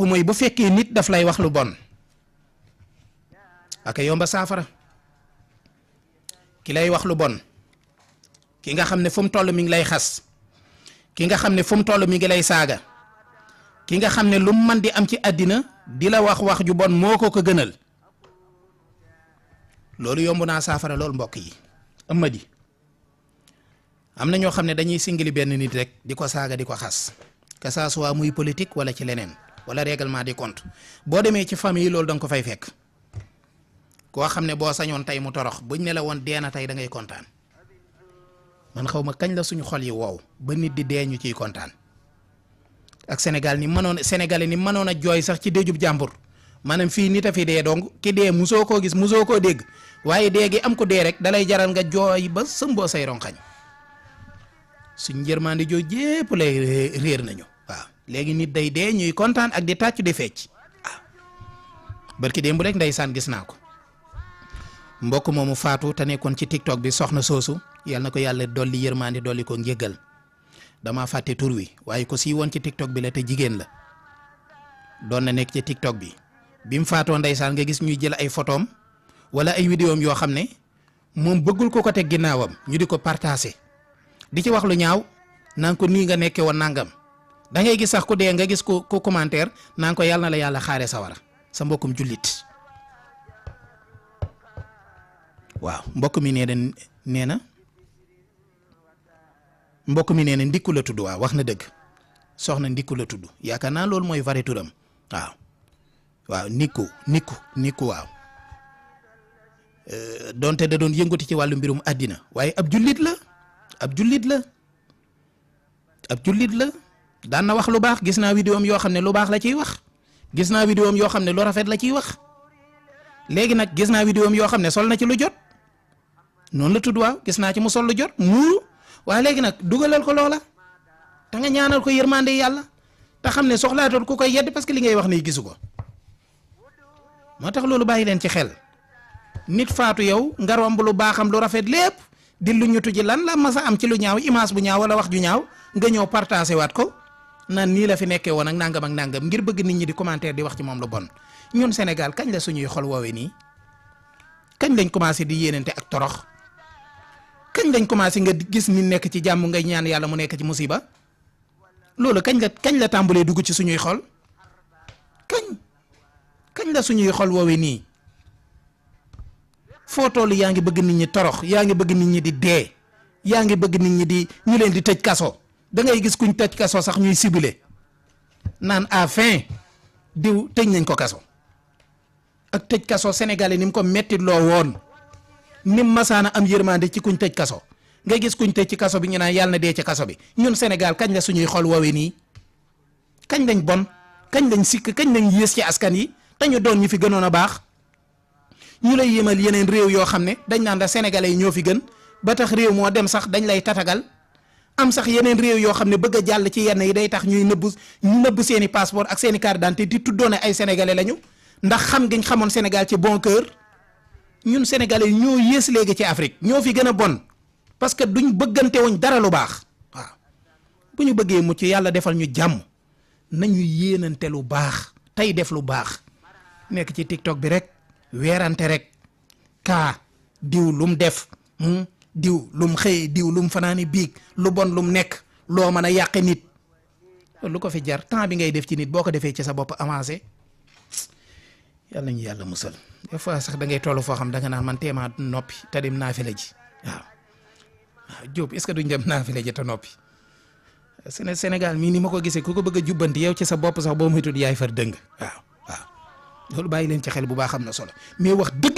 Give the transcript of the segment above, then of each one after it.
mooy bu fekkee nit daf lay wax lu bon ak yomba saafara ki lay wax lu bon ki nga xam ne fu mu toll mi ngi lay xas ki nga xam ne fu mu toll mi ngi lay saaga ki nga xam ne lu mu mën di am ci àddina di la wax ju bon moo ko gënal loolu yomb naa saafara loolu mbokk yi Amady am na ñoo xam ne dañuy singili benn nit rek di ko saaga di ko xas que ça soit muy politique wala ci leneen wala règlement des comptes boo demee ci famille loolu da nga ko fay fekk koo xam ne boo sañoon tey mu torox buñ ne la woon dee na tey da ngay kontaan man xaw ma kañ la suñu xol yi wow ba nit di dee ñu ciy kontaan ak Sénégalais ni mënoon a jooy sax ci déjub jàmbur maanaam fii nit a fi dee donc ki dee musoo koo gis musoo koo dégg waaye dee gi am ko dee rek dalay jaral nga jooy ba sëmboo say ronxañ suñ njërmandi joo jépp lay réer nañu waaw léegi nit day dee ñuy kontaan ak di tàccu di fecc waaw barki démb rek ndeysaan gis naa ko mbokk moomu faatu te nekkoon ci TikTok bi soxna soosu yal na ko yàlla dolli yërmandi dolli ko njéggal dama fàtte tur wi waaye ko si woon ci TikTok bi la te jigéen la doon na nekk ci TikTok bi bi mu faatoo ndeysaan nga gis ñuy jël ay photoom wala ay vidéom yoo xam ne moom bëggul ko teg ginnaawam ñu di ko partagé di ci wax lu ñaaw naan ko nii nga nekkee woon nangam da ngay gis sax ku dee nga gis ko commentaire naan ko yàlla na la yàlla xaare sawara sa mbokkum jullit waaw mbokk mi nee na ndikku la tudd waaw wax na dëgg soxna ndikku la tudd yaakaar naa loolu mooy vrai turam waaw nikku waaw donte da doon yëngati ci wàllu mbirum àddina waaye ab jullit la daan na wax lu baax gis naa vidéo am yoo xam ne lu baax la ciy wax gis naa vidéo am yoo xam ne lu rafet la ciy wax léegi nag gis naa vidéo am yoo xam ne sol na ci lu jot noonu la tudd waaw gis naa ci mu sol lu jot muuru waaye léegi nag dugalal ko loola te nga ñaanal ko yërmande yàlla te xam ne soxlaatoon ku koy yedd parce que li ngay wax nii gisu ko moo tax loolu bàyyi leen ci xel nit faatu yow nga romb lu baaxam lu rafet lépp di lu ñutu ji lan la masa am ci lu ñaaw image bu ñaaw wala wax ju ñaaw nga ñëw partagé waat ko naan nii la fi nekkee woon ak nangam ngir bëgg nit ñi di commentaire di wax ci moom lu bon ñun Sénégal kañ la suñuy xol woowee nii kañ lañ commencé di yéenante ak torox kañ lañ commencé nga gis ni nekk ci jàmm ngay ñaan yàlla mu nekk ci musiba loolu kañ la tàmbalee dugg ci suñuy xol kañ la suñuy xol woowee nii foo toll yaa ngi bëgg nit ñi torox yaa ngi bëgg nit ñi di dee yaa ngi bëgg nit ñi ñu leen di tëj kaso da ngay gis kuñ tëj kaso sax ñuy ciblé naan à fin diw tëj nañ ko kaso ak tëj kaso sénégalais ni mu ko metti loo woon ni mu masaana am yërmande ci kuñ tëj kaso nga gis kuñ tëj ci kaso bi ñu naan yàlla na dee ci kaso bi ñun Sénégal kañ la suñuy xol woowee nii kañ lañ bon kañ lañ sikk kañ lañ yées ci askan yi te ñu doon ñu fi gënoon a baax ñu lay yémal yeneen réew yoo xam ne dañ naan da sénégalais yi ñoo fi gën ba tax réew moo dem sax dañ lay tatagal am sax yeneen réew yoo xam ne bëgg a jàll ci yenn yi day tax ñuy nëbb seeni passeport ak seeni carte d'identité di tuddoone ay sénégalais lañu ndax xam giñ xamoon Sénégal ci bon cœur ñun sénégalais ñoo yées léegi ci Afrique ñoo fi gën a bon parce que duñ bëggante wuñ dara lu baax waaw bu ñu bëggee mucc yàlla defal ñu jàmm nañu yéenante lu baax tey def lu baax nekk ci TikTok bi rek weerante rek kaa diw lum def diw lum xëy diw lum fanaani biig lu bon lum nekk loo mën a yàqe nit lu ko fi jar temps bi ngay def ci nit boo ko defee ci sa bopp avancé yàlla ñu yàlla musal des fois sax da ngay toll foo xam da nga naan man teema noppi te dem naafila ji waaw Diop est-ce que duñ dem naafila ji te noppi Sénégal mii ni ma ko gisee ku ko bëgg a jubbanti yow ci sa bopp sax boo muy tudd yaay far dëng waaw loolu bàyyi leen ci xel bu baax am na solo mais wax dëgg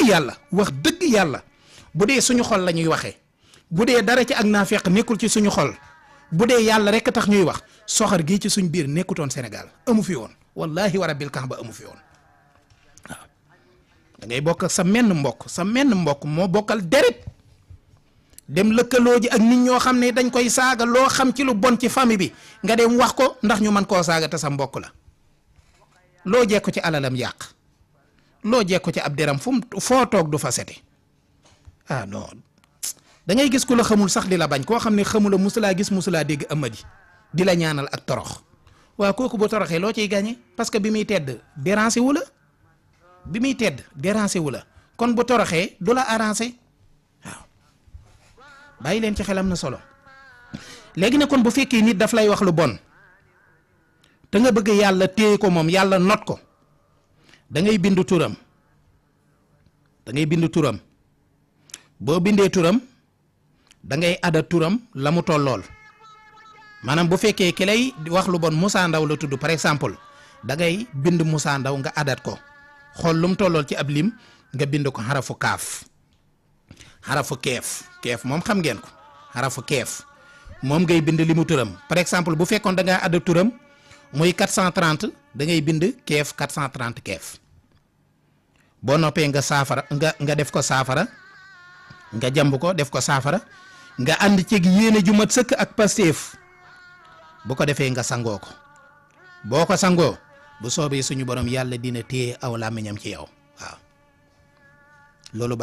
yàlla bu dee suñu xol la ñuy waxee bu dee dara ci ak naafeq nekkul ci suñu xol bu dee yàlla rek tax ñuy wax soxar gii ci suñ biir nekkutoon Sénégal amu fi woon wallahi wa rabbil kaaba amu fi woon waaw da ngay bokk ak sa menn mbokk moo bokkal deret dem lëkkaloo ji ak nit ñoo xam ne dañ koy saaga loo xam ci lu bon ci famille bi nga dem wax ko ndax ñu mën koo saaga te sa mbokk la loo jekko ci alalam yàq loo jekko ci ab deram foo toog du fa sete non da ngay gis ku la xamul sax di la bañ koo xam ne xamula musulaa gis musulaa dégg Amady di la ñaanal ak torox waaw kooku bu toroxee loo ciy gagné parce que bi muy tedd dérangé wu la bi muy tedd dérangé wu la kon bu toroxee du la arrangé waaw bàyyi leen ci xelam na solo léegi ne kon bu fekkee nit daf lay wax lu bon te nga bëgg yàlla téye ko moom yàlla not ko da ngay bind turam boo bindee turam da ngay ada turam la mu tollool maanaam bu fekkee ki lay wax lu bon Moussa Ndaw la tudd par exemple da ngay bind Moussa Ndaw nga adat ko xool lu mu tollool ci ab lim nga bind ko xarafu kaaf xarafu keef moom xam ngeen ko xarafu keef moom ngay bind li mu turam par exemple bu fekkoon da ngaa ada turam muy 430 da ngay bind keef 430 keef boo noppee nga saafara nga def ko saafara nga jàmb ko def ko saafara nga ànd ceeg yéene ju mat sëkk ak pasteef bu ko defee nga sangoo ko boo ko sangoo bu soobee suñu borom yàlla dina téye aw làmmiñam ci yow waaw loolu bàyyi